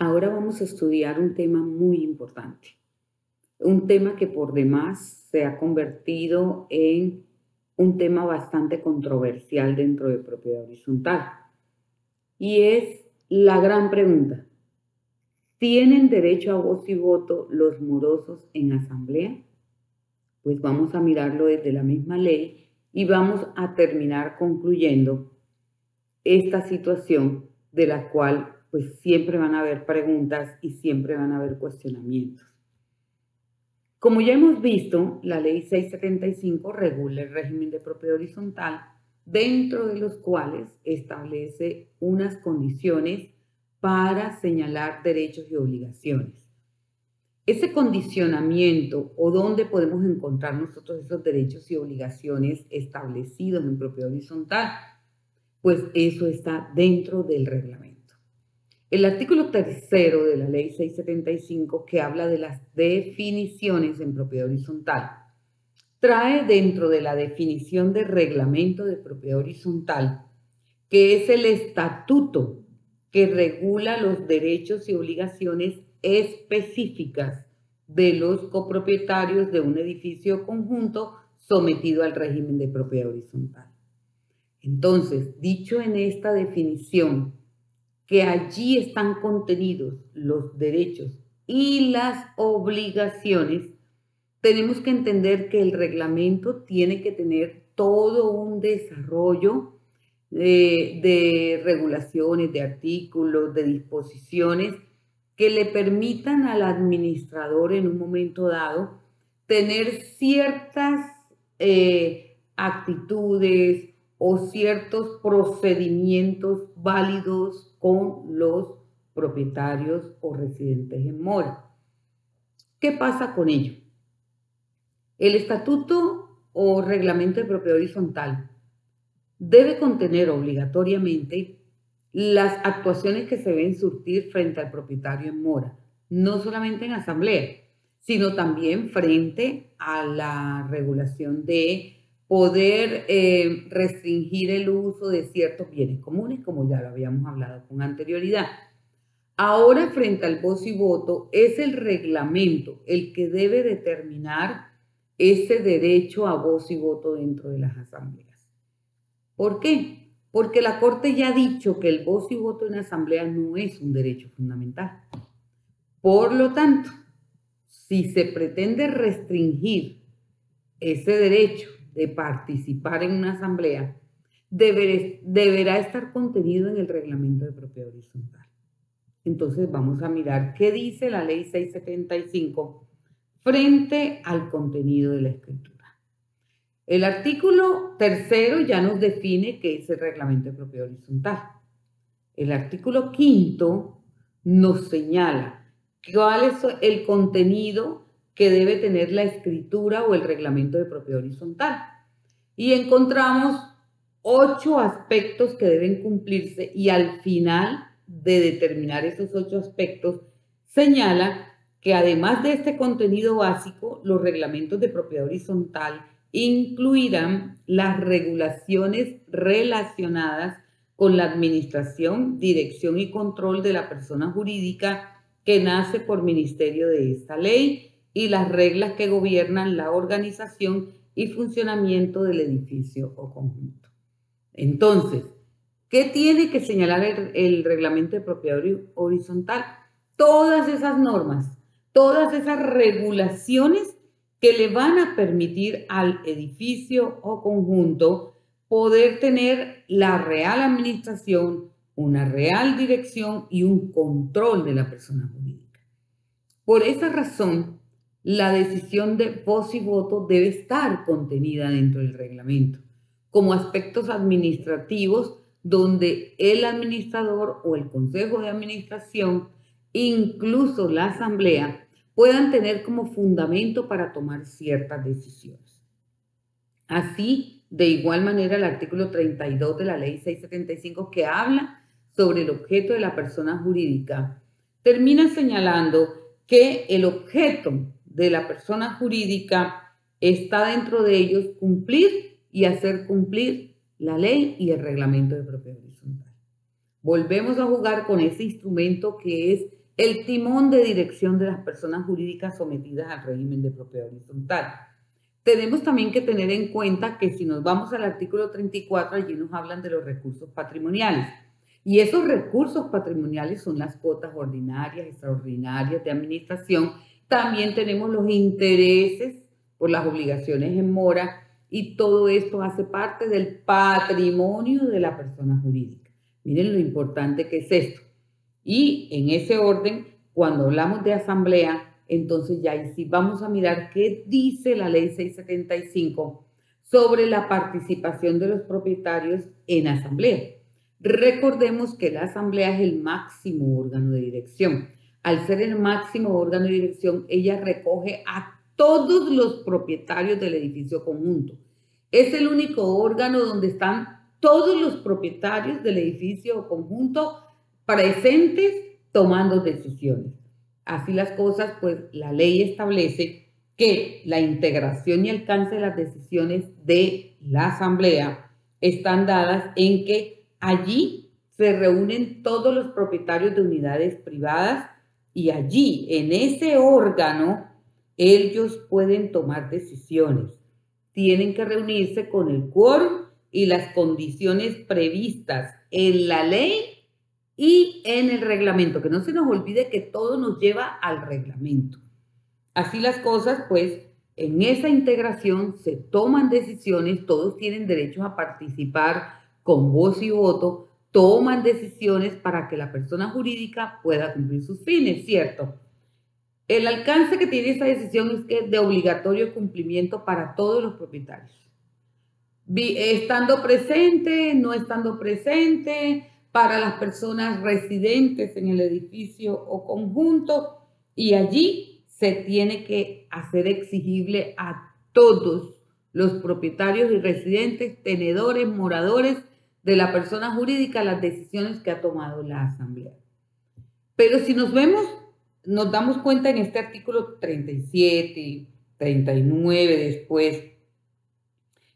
Ahora vamos a estudiar un tema muy importante, un tema que por demás se ha convertido en un tema bastante controversial dentro de propiedad horizontal. Y es la gran pregunta: ¿tienen derecho a voz y voto los morosos en asamblea? Pues vamos a mirarlo desde la misma ley y vamos a terminar concluyendo esta situación de la cual pues siempre van a haber preguntas y siempre van a haber cuestionamientos. Como ya hemos visto, la ley 675 regula el régimen de propiedad horizontal, dentro de los cuales establece unas condiciones para señalar derechos y obligaciones. Ese condicionamiento o dónde podemos encontrar nosotros esos derechos y obligaciones establecidos en propiedad horizontal, pues eso está dentro del reglamento. El artículo tercero de la ley 675, que habla de las definiciones en propiedad horizontal, trae dentro de la definición de reglamento de propiedad horizontal, que es el estatuto que regula los derechos y obligaciones específicas de los copropietarios de un edificio conjunto sometido al régimen de propiedad horizontal. Entonces, dicho en esta definición, que allí están contenidos los derechos y las obligaciones, tenemos que entender que el reglamento tiene que tener todo un desarrollo de regulaciones, de artículos, de disposiciones que le permitan al administrador en un momento dado tener ciertas actitudes o ciertos procedimientos válidos con los propietarios o residentes en mora. ¿Qué pasa con ello? El estatuto o reglamento de propiedad horizontal debe contener obligatoriamente las actuaciones que se deben surtir frente al propietario en mora, no solamente en asamblea, sino también frente a la regulación de poder restringir el uso de ciertos bienes comunes, como ya lo habíamos hablado con anterioridad. Ahora, frente al voz y voto, es el reglamento el que debe determinar ese derecho a voz y voto dentro de las asambleas. ¿Por qué? Porque la Corte ya ha dicho que el voz y voto en asamblea no es un derecho fundamental. Por lo tanto, si se pretende restringir ese derecho de participar en una asamblea, deberá estar contenido en el reglamento de propiedad horizontal. Entonces vamos a mirar qué dice la ley 675 frente al contenido de la escritura. El artículo tercero ya nos define qué es el reglamento de propiedad horizontal. El artículo quinto nos señala cuál es el contenido que debe tener la escritura o el reglamento de propiedad horizontal. Y encontramos 8 aspectos que deben cumplirse y al final de determinar esos 8 aspectos señala que además de este contenido básico, los reglamentos de propiedad horizontal incluirán las regulaciones relacionadas con la administración, dirección y control de la persona jurídica que nace por ministerio de esta ley y las reglas que gobiernan la organización y funcionamiento del edificio o conjunto. Entonces, ¿qué tiene que señalar el reglamento de propiedad horizontal? Todas esas normas, todas esas regulaciones que le van a permitir al edificio o conjunto poder tener la real administración, una real dirección y un control de la persona jurídica. Por esa razón, la decisión de voz y voto debe estar contenida dentro del reglamento, como aspectos administrativos donde el administrador o el consejo de administración, incluso la asamblea, puedan tener como fundamento para tomar ciertas decisiones. Así, de igual manera, el artículo 32 de la ley 675, que habla sobre el objeto de la persona jurídica, termina señalando que el objeto de la persona jurídica está dentro de ellos cumplir y hacer cumplir la ley y el reglamento de propiedad horizontal. Volvemos a jugar con ese instrumento que es el timón de dirección de las personas jurídicas sometidas al régimen de propiedad horizontal. Tenemos también que tener en cuenta que si nos vamos al artículo 34, allí nos hablan de los recursos patrimoniales. Y esos recursos patrimoniales son las cuotas ordinarias, extraordinarias de administración. También tenemos los intereses por las obligaciones en mora y todo esto hace parte del patrimonio de la persona jurídica. Miren lo importante que es esto. Y en ese orden, cuando hablamos de asamblea, entonces ya ahí sí vamos a mirar qué dice la ley 675 sobre la participación de los propietarios en asamblea. Recordemos que la asamblea es el máximo órgano de dirección. Al ser el máximo órgano de dirección, ella recoge a todos los propietarios del edificio conjunto. Es el único órgano donde están todos los propietarios del edificio conjunto presentes tomando decisiones. Así las cosas, pues la ley establece que la integración y alcance de las decisiones de la asamblea están dadas en que allí se reúnen todos los propietarios de unidades privadas y allí, en ese órgano, ellos pueden tomar decisiones. Tienen que reunirse con el quórum y las condiciones previstas en la ley y en el reglamento, que no se nos olvide que todo nos lleva al reglamento. Así las cosas, pues, en esa integración se toman decisiones, todos tienen derecho a participar con voz y voto, toman decisiones para que la persona jurídica pueda cumplir sus fines, ¿cierto? El alcance que tiene esta decisión es que es de obligatorio cumplimiento para todos los propietarios. Estando presente, no estando presente, para las personas residentes en el edificio o conjunto, y allí se tiene que hacer exigible a todos los propietarios y residentes, tenedores, moradores de la persona jurídica las decisiones que ha tomado la asamblea. Pero si nos vemos, nos damos cuenta en este artículo 37, 39 después,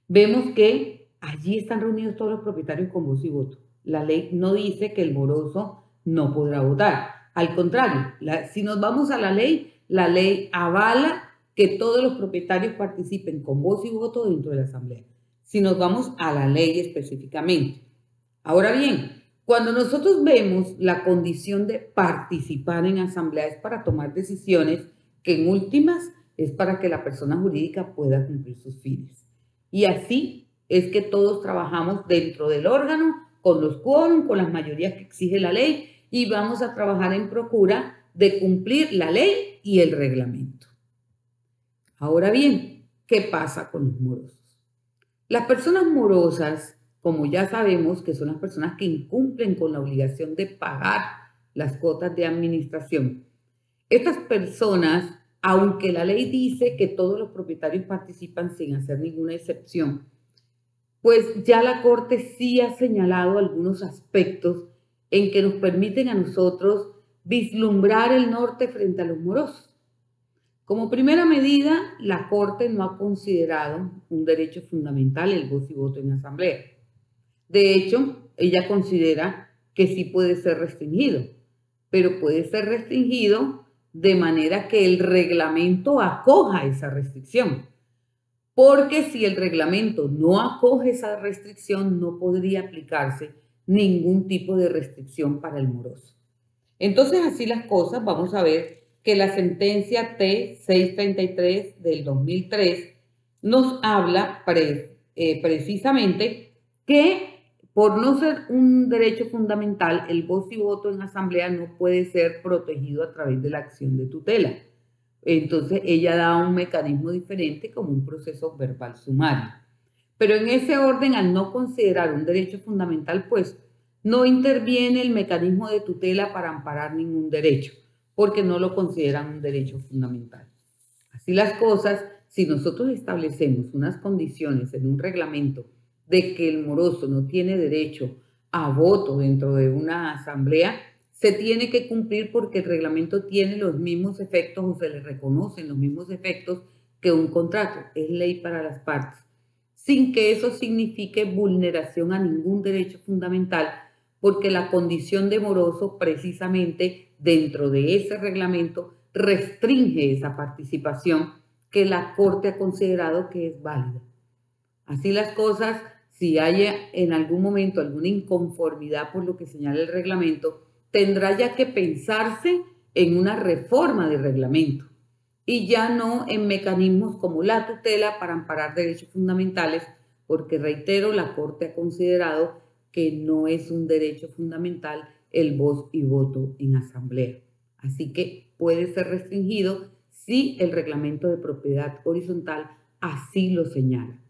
vemos que allí están reunidos todos los propietarios con voz y voto. La ley no dice que el moroso no podrá votar. Al contrario, si nos vamos a la ley avala que todos los propietarios participen con voz y voto dentro de la asamblea. Si nos vamos a la ley específicamente. Ahora bien, cuando nosotros vemos la condición de participar en asamblea es para tomar decisiones que en últimas es para que la persona jurídica pueda cumplir sus fines. Y así es que todos trabajamos dentro del órgano, con los quórum, con las mayorías que exige la ley, y vamos a trabajar en procura de cumplir la ley y el reglamento. Ahora bien, ¿qué pasa con los morosos? Las personas morosas, como ya sabemos, que son las personas que incumplen con la obligación de pagar las cuotas de administración. Estas personas, aunque la ley dice que todos los propietarios participan sin hacer ninguna excepción, pues ya la Corte sí ha señalado algunos aspectos en que nos permiten a nosotros vislumbrar el norte frente a los morosos. Como primera medida, la Corte no ha considerado un derecho fundamental el voz y voto en asamblea. De hecho, ella considera que sí puede ser restringido, pero puede ser restringido de manera que el reglamento acoja esa restricción. Porque si el reglamento no acoge esa restricción, no podría aplicarse ningún tipo de restricción para el moroso. Entonces, así las cosas, vamos a ver que la sentencia T633 del 2003 nos habla precisamente que por no ser un derecho fundamental, el voz y voto en asamblea no puede ser protegido a través de la acción de tutela. Entonces, ella da un mecanismo diferente como un proceso verbal sumario. Pero en ese orden, al no considerar un derecho fundamental, pues no interviene el mecanismo de tutela para amparar ningún derecho, porque no lo consideran un derecho fundamental. Así las cosas, si nosotros establecemos unas condiciones en un reglamento de que el moroso no tiene derecho a voto dentro de una asamblea, se tiene que cumplir porque el reglamento tiene los mismos efectos o se le reconocen los mismos efectos que un contrato, es ley para las partes, sin que eso signifique vulneración a ningún derecho fundamental, porque la condición de moroso precisamente dentro de ese reglamento restringe esa participación que la Corte ha considerado que es válida. Así las cosas, si hay en algún momento alguna inconformidad por lo que señala el reglamento, tendrá ya que pensarse en una reforma del reglamento y ya no en mecanismos como la tutela para amparar derechos fundamentales, porque reitero, la Corte ha considerado que no es un derecho fundamental el voz y voto en asamblea. Así que puede ser restringido si el reglamento de propiedad horizontal así lo señala.